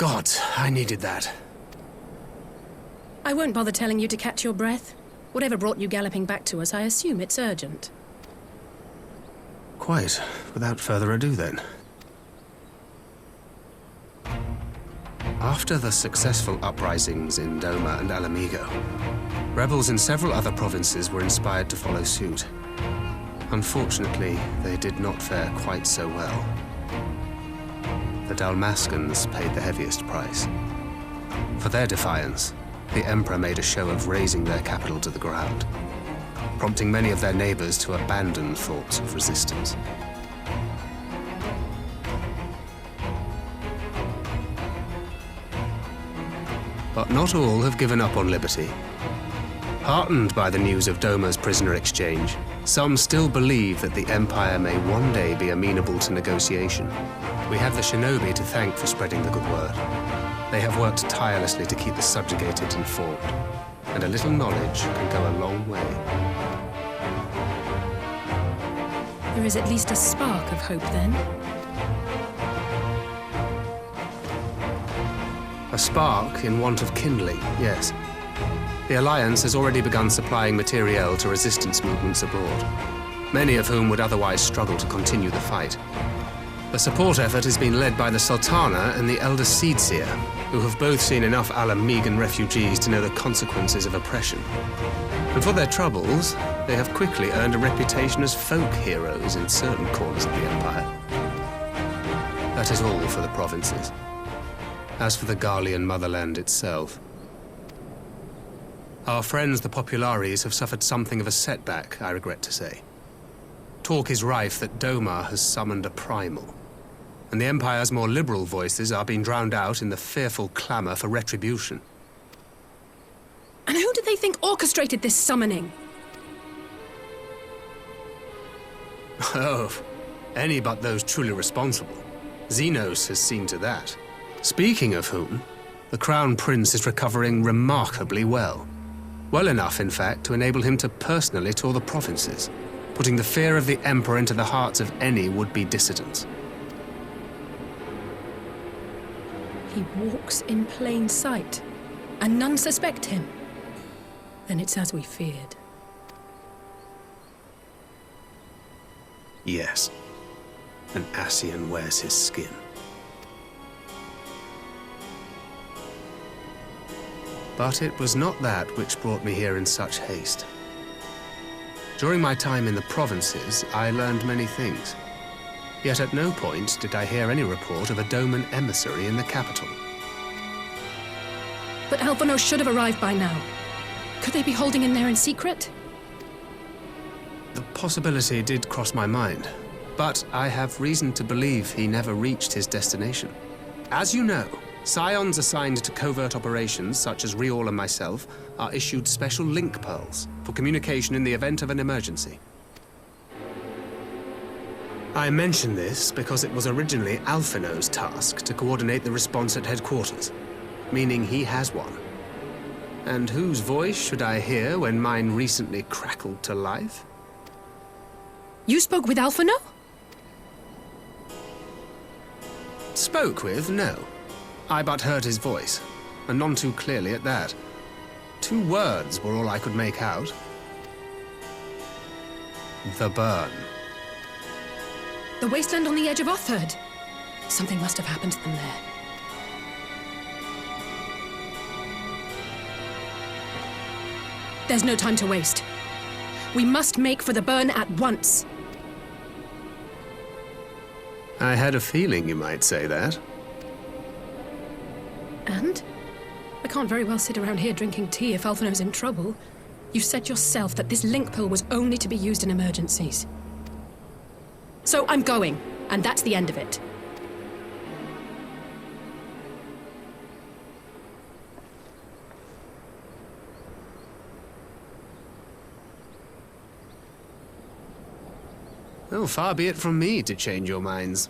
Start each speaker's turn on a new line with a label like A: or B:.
A: Gods, I needed that.
B: I won't bother telling you to catch your breath. Whatever brought you galloping back to us, I assume it's urgent.
A: Quite. Without further ado, then. After the successful uprisings in Doma and Alamigo, rebels in several other provinces were inspired to follow suit. Unfortunately, they did not fare quite so well. The Dalmascans paid the heaviest price. For their defiance, the Emperor made a show of razing their capital to the ground, prompting many of their neighbors to abandon thoughts of resistance. But not all have given up on liberty. Heartened by the news of Doma's prisoner exchange, some still believe that the Empire may one day be amenable to negotiation. We have the shinobi to thank for spreading the good word. They have worked tirelessly to keep the subjugated informed, and a little knowledge can go a long way.
B: There is at least a spark of hope, then.
A: A spark in want of kindling, yes. The Alliance has already begun supplying materiel to resistance movements abroad, many of whom would otherwise struggle to continue the fight. The support effort has been led by the Sultana and the Elder Seedseer, who have both seen enough Alamigan refugees to know the consequences of oppression. And for their troubles, they have quickly earned a reputation as folk heroes in certain corners of the Empire. That is all for the provinces. As for the Garlean motherland itself, our friends the Populares have suffered something of a setback, I regret to say. Talk is rife that Doma has summoned a primal, and the Empire's more liberal voices are being drowned out in the fearful clamor for retribution.
B: And who do they think orchestrated this summoning?
A: Oh, any but those truly responsible. Xenos has seen to that. Speaking of whom, the Crown Prince is recovering remarkably well. Well enough, in fact, to enable him to personally tour the provinces, putting the fear of the Emperor into the hearts of any would-be dissidents.
B: He walks in plain sight, and none suspect him. Then it's as we feared.
A: Yes, an Ascian wears his skin. But it was not that which brought me here in such haste. During my time in the provinces, I learned many things. Yet at no point did I hear any report of a Doman emissary in the capital.
B: But Alphonse should have arrived by now. Could they be holding him there in secret?
A: The possibility did cross my mind, but I have reason to believe he never reached his destination. As you know, Scions assigned to covert operations, such as Riol and myself, are issued special link pearls for communication in the event of an emergency. I mention this because it was originally Alphino's task to coordinate the response at headquarters, meaning he has one. And whose voice should I hear when mine recently crackled to life?
B: You spoke with Alphino?
A: Spoke with, no. I but heard his voice, and none too clearly at that. 2 words were all I could make out. The burn.
B: The wasteland on the edge of Otherd. Something must have happened to them there. There's no time to waste. We must make for the burn at once.
A: I had a feeling you might say that.
B: And? I can't very well sit around here drinking tea if Alphino's in trouble. You said yourself that this link pill was only to be used in emergencies. So I'm going, and that's the end of it.
A: Well, far be it from me to change your minds.